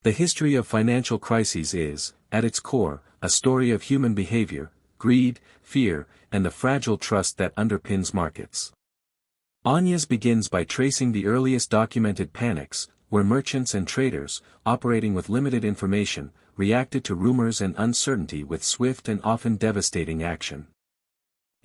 The history of financial crises is, at its core, a story of human behavior, greed, fear, and the fragile trust that underpins markets. Manias begins by tracing the earliest documented panics, where merchants and traders, operating with limited information, reacted to rumors and uncertainty with swift and often devastating action.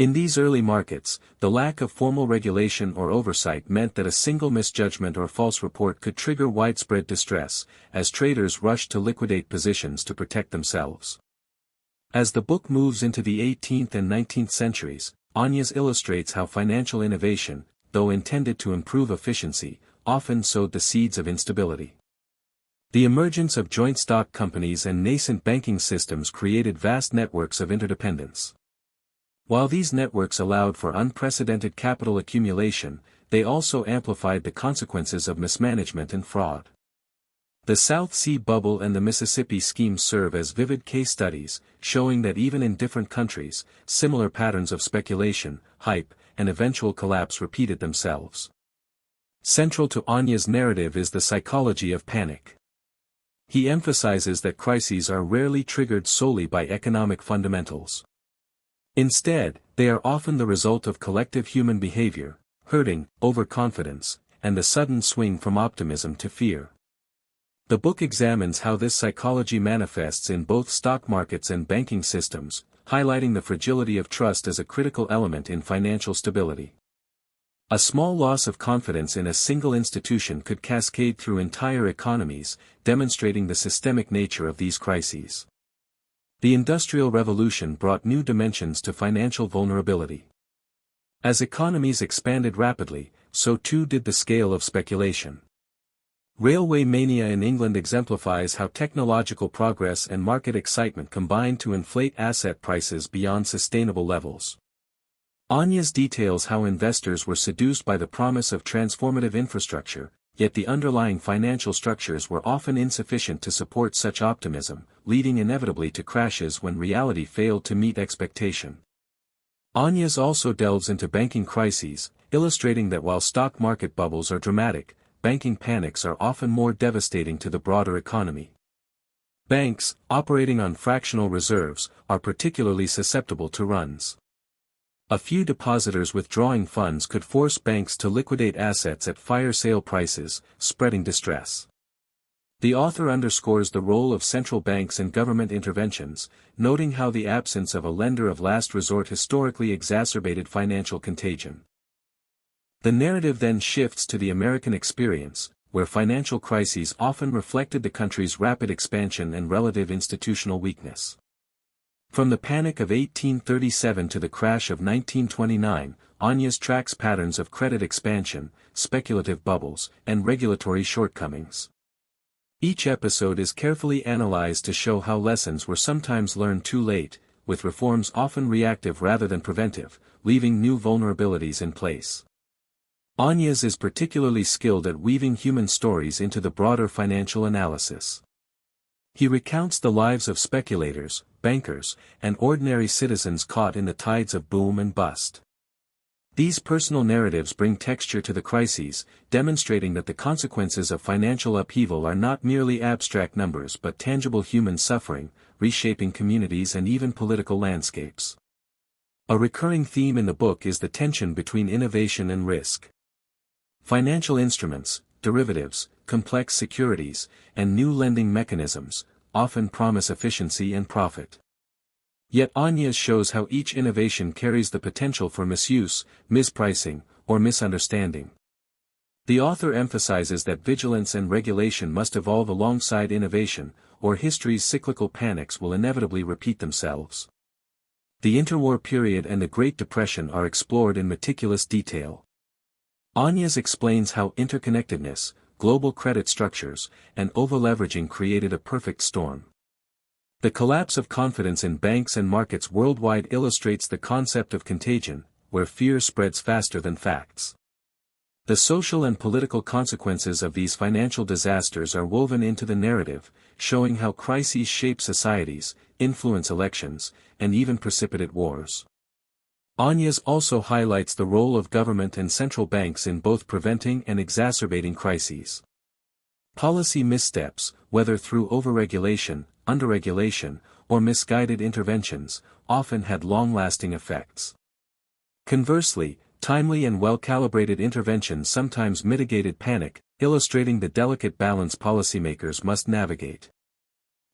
In these early markets, the lack of formal regulation or oversight meant that a single misjudgment or false report could trigger widespread distress, as traders rushed to liquidate positions to protect themselves. As the book moves into the 18th and 19th centuries, Manias illustrates how financial innovation, though intended to improve efficiency, often sowed the seeds of instability. The emergence of joint stock companies and nascent banking systems created vast networks of interdependence. While these networks allowed for unprecedented capital accumulation, they also amplified the consequences of mismanagement and fraud. The South Sea Bubble and the Mississippi Scheme serve as vivid case studies, showing that even in different countries, similar patterns of speculation, hype, and eventual collapse repeated themselves. Central to Manias' narrative is the psychology of panic. He emphasizes that crises are rarely triggered solely by economic fundamentals. Instead, they are often the result of collective human behavior, herding, overconfidence, and the sudden swing from optimism to fear. The book examines how this psychology manifests in both stock markets and banking systems, highlighting the fragility of trust as a critical element in financial stability. A small loss of confidence in a single institution could cascade through entire economies, demonstrating the systemic nature of these crises. The Industrial Revolution brought new dimensions to financial vulnerability. As economies expanded rapidly, so too did the scale of speculation. Railway mania in England exemplifies how technological progress and market excitement combined to inflate asset prices beyond sustainable levels. Manias details how investors were seduced by the promise of transformative infrastructure, yet the underlying financial structures were often insufficient to support such optimism, leading inevitably to crashes when reality failed to meet expectation. Manias also delves into banking crises, illustrating that while stock market bubbles are dramatic, banking panics are often more devastating to the broader economy. Banks, operating on fractional reserves, are particularly susceptible to runs. A few depositors withdrawing funds could force banks to liquidate assets at fire sale prices, spreading distress. The author underscores the role of central banks and government interventions, noting how the absence of a lender of last resort historically exacerbated financial contagion. The narrative then shifts to the American experience, where financial crises often reflected the country's rapid expansion and relative institutional weakness. From the panic of 1837 to the crash of 1929, Manias tracks patterns of credit expansion, speculative bubbles, and regulatory shortcomings. Each episode is carefully analyzed to show how lessons were sometimes learned too late, with reforms often reactive rather than preventive, leaving new vulnerabilities in place. Manias is particularly skilled at weaving human stories into the broader financial analysis. He recounts the lives of speculators, bankers, and ordinary citizens caught in the tides of boom and bust. These personal narratives bring texture to the crises, demonstrating that the consequences of financial upheaval are not merely abstract numbers but tangible human suffering, reshaping communities and even political landscapes. A recurring theme in the book is the tension between innovation and risk. Financial instruments, derivatives, complex securities, and new lending mechanisms often promise efficiency and profit. Yet Manias shows how each innovation carries the potential for misuse, mispricing, or misunderstanding. The author emphasizes that vigilance and regulation must evolve alongside innovation, or history's cyclical panics will inevitably repeat themselves. The interwar period and the Great Depression are explored in meticulous detail. Manias explains how interconnectedness, global credit structures, and over-leveraging created a perfect storm. The collapse of confidence in banks and markets worldwide illustrates the concept of contagion, where fear spreads faster than facts. The social and political consequences of these financial disasters are woven into the narrative, showing how crises shape societies, influence elections, and even precipitate wars. Manias also highlights the role of government and central banks in both preventing and exacerbating crises. Policy missteps, whether through overregulation, underregulation, or misguided interventions, often had long-lasting effects. Conversely, timely and well-calibrated interventions sometimes mitigated panic, illustrating the delicate balance policymakers must navigate.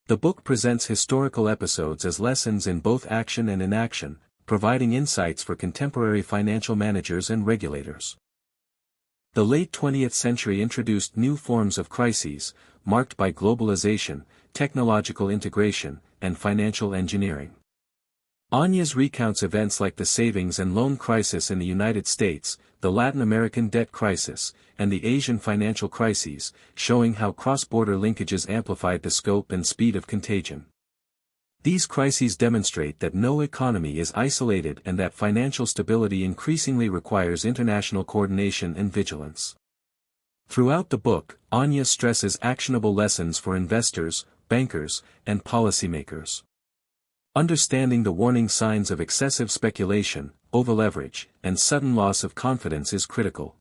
The book presents historical episodes as lessons in both action and inaction, providing insights for contemporary financial managers and regulators. The late 20th century introduced new forms of crises, marked by globalization, technological integration, and financial engineering. Manias recounts events like the savings and loan crisis in the United States, the Latin American debt crisis, and the Asian financial crises, showing how cross-border linkages amplified the scope and speed of contagion. These crises demonstrate that no economy is isolated and that financial stability increasingly requires international coordination and vigilance. Throughout the book, Manias stresses actionable lessons for investors, bankers, and policymakers. Understanding the warning signs of excessive speculation, overleverage, and sudden loss of confidence is critical.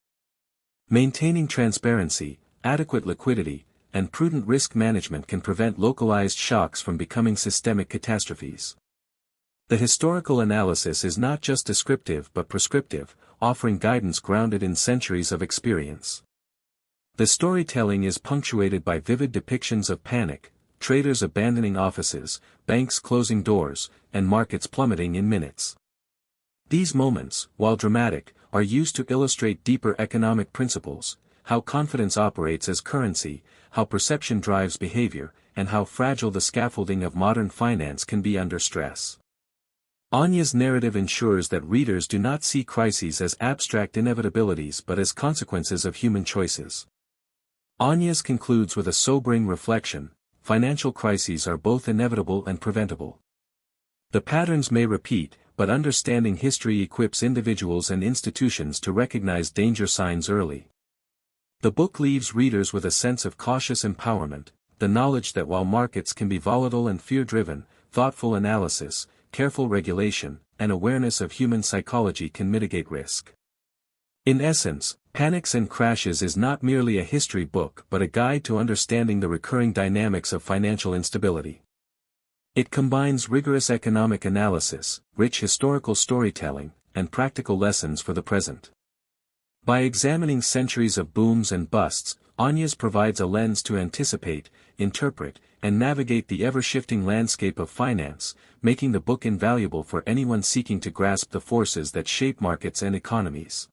Maintaining transparency, adequate liquidity, and prudent risk management can prevent localized shocks from becoming systemic catastrophes. The historical analysis is not just descriptive but prescriptive, offering guidance grounded in centuries of experience. The storytelling is punctuated by vivid depictions of panic, traders abandoning offices, banks closing doors, and markets plummeting in minutes. These moments, while dramatic, are used to illustrate deeper economic principles, how confidence operates as currency, how perception drives behavior, and how fragile the scaffolding of modern finance can be under stress. Manias' narrative ensures that readers do not see crises as abstract inevitabilities but as consequences of human choices. Manias concludes with a sobering reflection: financial crises are both inevitable and preventable. The patterns may repeat, but understanding history equips individuals and institutions to recognize danger signs early. The book leaves readers with a sense of cautious empowerment, the knowledge that while markets can be volatile and fear-driven, thoughtful analysis, careful regulation, and awareness of human psychology can mitigate risk. In essence, Panics and Crashes is not merely a history book but a guide to understanding the recurring dynamics of financial instability. It combines rigorous economic analysis, rich historical storytelling, and practical lessons for the present. By examining centuries of booms and busts, Manias provides a lens to anticipate, interpret, and navigate the ever-shifting landscape of finance, making the book invaluable for anyone seeking to grasp the forces that shape markets and economies.